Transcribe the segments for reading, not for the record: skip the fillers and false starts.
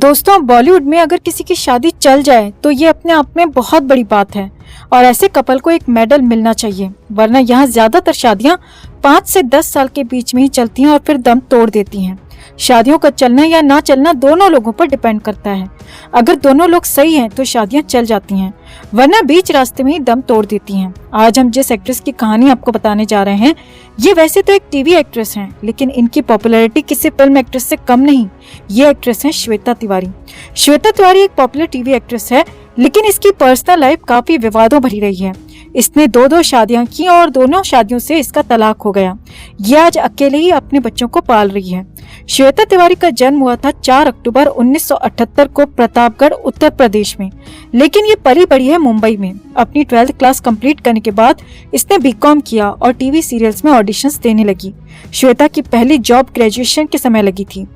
दोस्तों, बॉलीवुड में अगर किसी की शादी चल जाए तो ये अपने आप में बहुत बड़ी बात है और ऐसे कपल को एक मेडल मिलना चाहिए, वरना यहाँ ज्यादातर शादियाँ 5 से 10 साल के बीच में ही चलती हैं और फिर दम तोड़ देती हैं। शादियों का चलना या ना चलना दोनों लोगों पर डिपेंड करता है। अगर दोनों लोग सही हैं तो शादियां चल जाती हैं, वरना बीच रास्ते में ही दम तोड़ देती हैं। आज हम जिस एक्ट्रेस की कहानी आपको बताने जा रहे हैं, ये वैसे तो एक टीवी एक्ट्रेस हैं, लेकिन इनकी पॉपुलैरिटी किसी फिल्म एक्ट्रेस से कम नहीं। ये एक्ट्रेस हैं श्वेता तिवारी। श्वेता तिवारी एक पॉपुलर टीवी एक्ट्रेस है, लेकिन इसकी पर्सनल लाइफ काफी विवादों भरी रही है। इसने दो शादियां की और दोनों शादियों से इसका तलाक हो गया। ये आज अकेले ही अपने बच्चों को पाल रही है। श्वेता तिवारी का जन्म हुआ था 4 अक्टूबर 1978 को प्रतापगढ़, उत्तर प्रदेश में, लेकिन ये पली बड़ी है मुंबई में। अपनी 12th क्लास कंप्लीट करने के बाद इसने बीकॉम किया और टीवी सीरियल्स में ऑडिशंस देने लगी। श्वेता की पहली जॉब ग्रेजुएशन के समय लगी थी।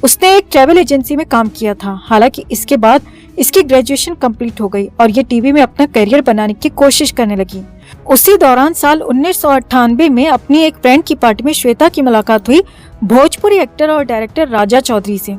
उसने एक ट्रैवल एजेंसी में काम किया था। हालांकि इसके बाद इसकी ग्रेजुएशन कंप्लीट हो गई और ये टीवी में अपना करियर बनाने की कोशिश करने लगी। उसी दौरान साल 1998 में अपनी एक फ्रेंड की पार्टी में श्वेता की मुलाकात हुई भोजपुरी एक्टर और डायरेक्टर राजा चौधरी से।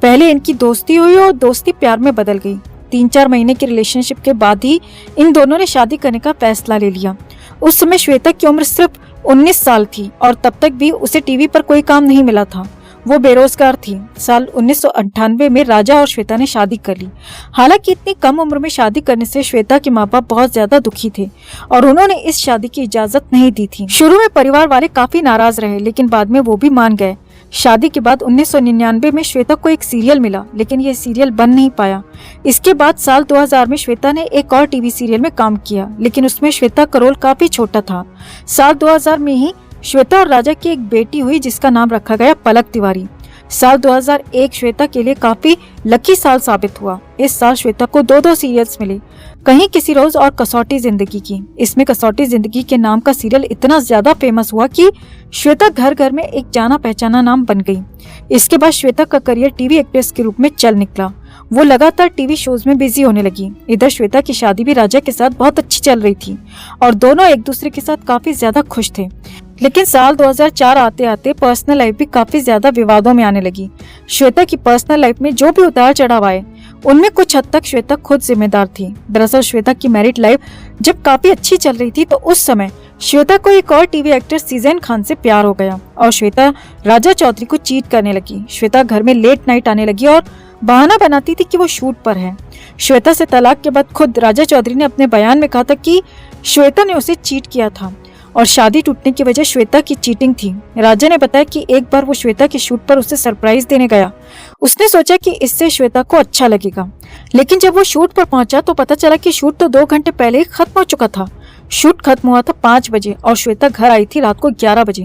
पहले इनकी दोस्ती हुई और दोस्ती प्यार में बदल गई। 3-4 महीने की रिलेशनशिप के बाद ही इन दोनों ने शादी करने का फैसला ले लिया। उस समय श्वेता की उम्र सिर्फ 19 साल थी और तब तक भी उसे टीवी पर कोई काम नहीं मिला था। वो बेरोजगार थी। साल 1998 में राजा और श्वेता ने शादी कर ली। हालांकि इतनी कम उम्र में शादी करने से श्वेता के माँ बाप बहुत ज्यादा दुखी थे और उन्होंने इस शादी की इजाजत नहीं दी थी। शुरू में परिवार वाले काफी नाराज रहे, लेकिन बाद में वो भी मान गए। शादी के बाद 1999 में श्वेता को एक सीरियल मिला, लेकिन ये सीरियल बन नहीं पाया। इसके बाद साल 2000 में श्वेता ने एक और टीवी सीरियल में काम किया, लेकिन उसमें श्वेता का रोल काफी छोटा था। साल 2000 में ही श्वेता और राजा की एक बेटी हुई, जिसका नाम रखा गया पलक तिवारी। साल 2001 श्वेता के लिए काफी लकी साल साबित हुआ। इस साल श्वेता को 2 सीरियल्स मिले, कहीं किसी रोज और कसौटी जिंदगी की। इसमें कसौटी जिंदगी के नाम का सीरियल इतना ज्यादा फेमस हुआ कि श्वेता घर घर में एक जाना पहचाना नाम बन गई। इसके बाद श्वेता का करियर टीवी एक्ट्रेस के रूप में चल निकला। वो लगातार टीवी शोज में बिजी होने लगी। इधर श्वेता की शादी भी राजा के साथ बहुत अच्छी चल रही थी और दोनों एक दूसरे के साथ काफी ज्यादा खुश थे। लेकिन साल 2004 आते आते पर्सनल लाइफ भी काफी ज्यादा विवादों में आने लगी। श्वेता की पर्सनल लाइफ में जो भी उतार चढ़ाव आए, उनमें कुछ हद तक श्वेता खुद जिम्मेदार थी। दरअसल श्वेता की मैरिड लाइफ जब काफी अच्छी चल रही थी तो उस समय श्वेता को एक और टीवी एक्टर सीजन खान से प्यार हो गया और श्वेता राजा चौधरी को चीट करने लगी। श्वेता घर में लेट नाइट आने लगी और बहाना बनाती थी कि वो शूट पर है। श्वेता से तलाक के बाद खुद राजा चौधरी ने अपने बयान में कहा था कि श्वेता ने उसे चीट किया था और शादी टूटने की वजह श्वेता की चीटिंग थी। राजा ने बताया कि एक बार वो श्वेता के शूट पर उसे सरप्राइज देने गया। उसने सोचा कि इससे श्वेता को अच्छा लगेगा, लेकिन जब वो शूट पर पहुंचा तो पता चला कि शूट तो 2 घंटे पहले ही खत्म हो चुका था। शूट खत्म हुआ था 5 बजे और श्वेता घर आई थी रात को 11 बजे।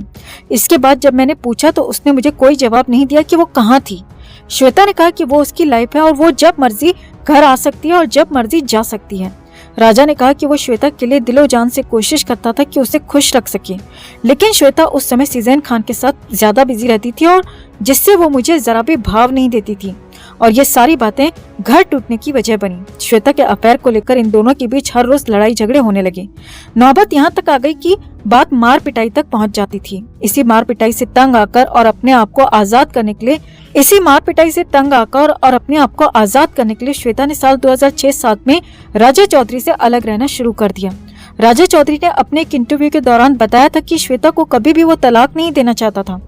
इसके बाद जब मैंने पूछा तो उसने मुझे कोई जवाब नहीं दिया कि वो कहाँ थी। श्वेता ने कहा कि वो उसकी लाइफ है और वो जब मर्जी घर आ सकती है और जब मर्जी जा सकती है। राजा ने कहा कि वो श्वेता के लिए दिलो जान से कोशिश करता था कि उसे खुश रख सके, लेकिन श्वेता उस समय सीजन खान के साथ ज्यादा बिजी रहती थी और जिससे वो मुझे जरा भी भाव नहीं देती थी और ये सारी बातें घर टूटने की वजह बनी। श्वेता के अफेयर को लेकर इन दोनों के बीच हर रोज लड़ाई झगड़े होने लगे। नौबत यहाँ तक आ गई कि बात मार पिटाई तक पहुँच जाती थी। इसी मार पिटाई से तंग आकर और अपने आप को आजाद करने के लिए श्वेता ने साल 2006-07 में राजा चौधरी से अलग रहना शुरू कर दिया। राजा चौधरी ने अपने एक इंटरव्यू के दौरान बताया था कि श्वेता को कभी भी वो तलाक नहीं देना चाहता था।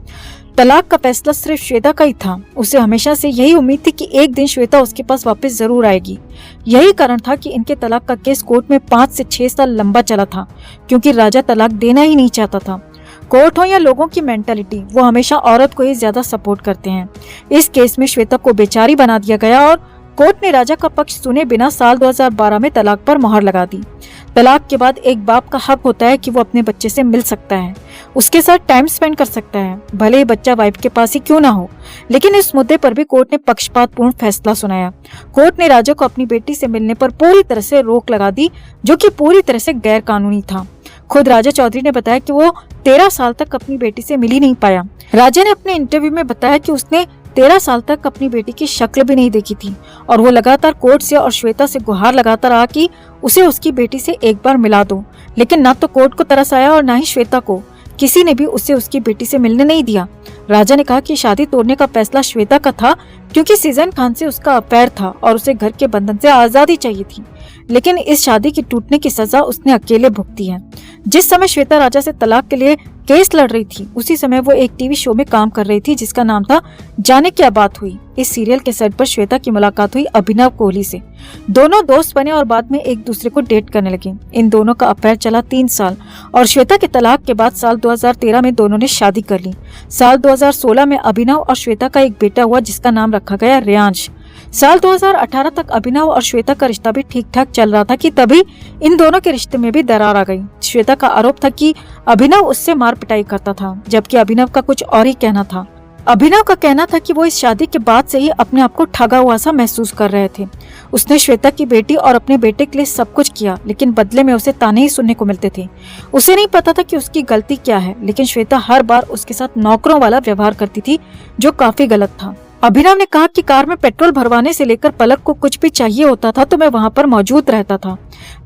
तलाक का फैसला सिर्फ श्वेता का ही था। उसे हमेशा से यही उम्मीद थी कि एक दिन श्वेता उसके पास वापस जरूर आएगी। यही कारण था कि इनके तलाक का केस कोर्ट में 5 से 6 साल लंबा चला था, क्योंकि राजा तलाक देना ही नहीं चाहता था। कोर्ट हो या लोगों की मेंटालिटी, वो हमेशा औरत को ही ज्यादा सपोर्ट करते हैं। इस केस में श्वेता को बेचारी बना दिया गया और कोर्ट ने राजा का पक्ष सुने बिना साल 2012 में तलाक पर मोहर लगा दी। तलाक के बाद एक बाप का हक होता है कि वो अपने बच्चे से मिल सकता है, उसके साथ टाइम स्पेंड कर सकता है, भले ही बच्चा वाइफ के पास ही क्यों ना हो। लेकिन इस मुद्दे पर भी कोर्ट ने पक्षपातपूर्ण फैसला सुनाया। कोर्ट ने राजा को अपनी बेटी से मिलने पर पूरी तरह से रोक लगा दी, जो कि पूरी तरह से गैर कानूनी था। खुद राजा चौधरी ने बताया कि वो 13 साल तक अपनी बेटी से मिल ही नहीं पाया। राजा ने अपने इंटरव्यू में बताया कि उसने 13 साल तक अपनी बेटी की शक्ल भी नहीं देखी थी और वो लगातार कोर्ट से और श्वेता से गुहार लगाता रहा कि उसे उसकी बेटी से एक बार मिला दो। लेकिन ना तो कोर्ट को तरस आया और ना ही श्वेता को, किसी ने भी उसे उसकी बेटी से मिलने नहीं दिया। राजा ने कहा कि शादी तोड़ने का फैसला श्वेता का था क्योंकि सीजन खान से उसका अफेयर था और उसे घर के बंधन से आजादी चाहिए थी। लेकिन इस शादी की टूटने की सजा उसने अकेले भुगती है। जिस समय श्वेता राजा से तलाक के लिए केस लड़ रही थी, उसी समय वो एक टीवी शो में काम कर रही थी जिसका नाम था जाने क्या बात हुई। इस सीरियल के सेट पर श्वेता की मुलाकात हुई अभिनव कोहली से। दोनों दोस्त बने और बाद में एक दूसरे को डेट करने लगे। इन दोनों का अफेयर चला 3 साल और श्वेता के तलाक के बाद साल 2013 में दोनों ने शादी कर ली। साल 2016 में अभिनव और श्वेता का एक बेटा हुआ जिसका नाम रखा गया रेयांश। साल 2018 तक अभिनव और श्वेता का रिश्ता भी ठीक ठाक चल रहा था कि तभी इन दोनों के रिश्ते में भी दरार आ गई। श्वेता का आरोप था कि अभिनव उससे मार पिटाई करता था, जबकि अभिनव का कुछ और ही कहना था। अभिनव का कहना था कि वो इस शादी के बाद से ही अपने आप को ठगा हुआ सा महसूस कर रहे थे। उसने श्वेता की बेटी और अपने बेटे के लिए सब कुछ किया, लेकिन बदले में उसे ताने ही सुनने को मिलते थे। उसे नहीं पता था कि उसकी गलती क्या है, लेकिन श्वेता हर बार उसके साथ नौकरों वाला व्यवहार करती थी जो काफी गलत था। अभिनव ने कहा कि कार में पेट्रोल भरवाने से लेकर पलक को कुछ भी चाहिए होता था तो मैं वहां पर मौजूद रहता था।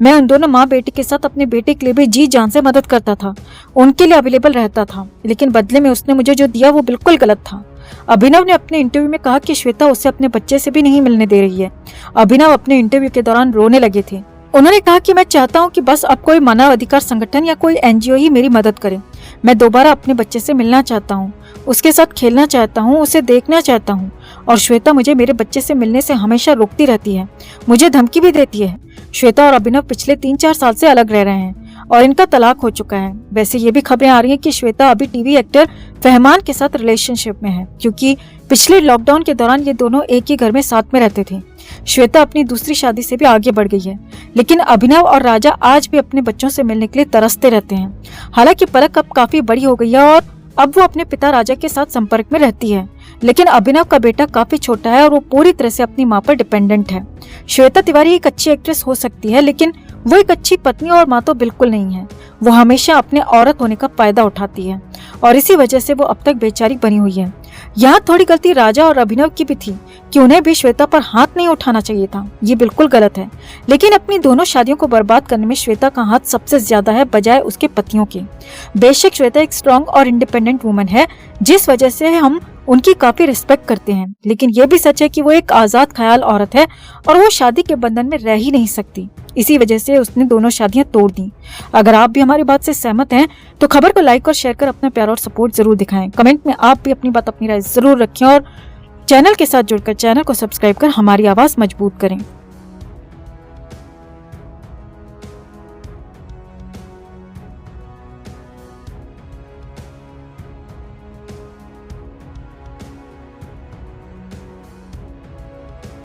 मैं उन दोनों माँ बेटी के साथ अपने बेटे के लिए भी जी जान से मदद करता था, उनके लिए अवेलेबल रहता था, लेकिन बदले में उसने मुझे जो दिया वो बिल्कुल गलत था। अभिनव ने अपने इंटरव्यू में कहा कि श्वेता उसे अपने बच्चे से भी नहीं मिलने दे रही है। अभिनव अपने इंटरव्यू के दौरान रोने लगे थे। उन्होंने कहा कि मैं चाहता हूं कि बस अब कोई मानव अधिकार संगठन या कोई एनजीओ ही मेरी मदद करे। मैं दोबारा अपने बच्चे से मिलना चाहता हूं, उसके साथ खेलना चाहता हूं, उसे देखना चाहता हूं। और श्वेता मुझे मेरे बच्चे से मिलने से हमेशा रोकती रहती है, मुझे धमकी भी देती है। श्वेता और अभिनव पिछले 3-4 साल से अलग रह रहे हैं और इनका तलाक हो चुका है। वैसे ये भी खबरें आ रही हैं कि श्वेता अभी टीवी एक्टर फहमान के साथ रिलेशनशिप में है, क्योंकि पिछले लॉकडाउन के दौरान ये दोनों एक ही घर में साथ में रहते थे। श्वेता अपनी दूसरी शादी से भी आगे बढ़ गई है, लेकिन अभिनव और राजा आज भी अपने बच्चों से मिलने के लिए तरसते रहते हैं। हालांकि पलक अब काफी बड़ी हो गई है और अब वो अपने पिता राजा के साथ संपर्क में रहती है, लेकिन अभिनव का बेटा काफी छोटा है और वो पूरी तरह से अपनी माँ पर डिपेंडेंट है। श्वेता तिवारी एक अच्छी एक्ट्रेस हो सकती है, लेकिन वो एक अच्छी पत्नी और माँ तो बिल्कुल नहीं है। वो हमेशा अपने औरत होने का फायदा उठाती है और इसी वजह से वो अब तक बेचारी बनी हुई है। यहाँ थोड़ी गलती राजा और अभिनव की भी थी कि उन्हें भी श्वेता पर हाथ नहीं उठाना चाहिए था, ये बिल्कुल गलत है। लेकिन अपनी दोनों शादियों को बर्बाद करने में श्वेता का हाथ सबसे ज्यादा है बजाय उसके पतियों के। बेशक श्वेता एक स्ट्रॉन्ग और इंडिपेंडेंट वुमन है, जिस वजह से हम उनकी काफी रिस्पेक्ट करते हैं, लेकिन ये भी सच है कि वो एक आजाद ख्याल औरत है और वो शादी के बंधन में रह ही नहीं सकती। इसी वजह से उसने दोनों शादियां तोड़ दी। अगर आप भी हमारी बात से सहमत हैं तो खबर को लाइक और शेयर कर अपना प्यार और सपोर्ट जरूर दिखाएं। कमेंट में आप भी अपनी बात, अपनी राय जरूर रखें और चैनल के साथ जुड़कर चैनल को सब्सक्राइब कर हमारी आवाज मजबूत करें।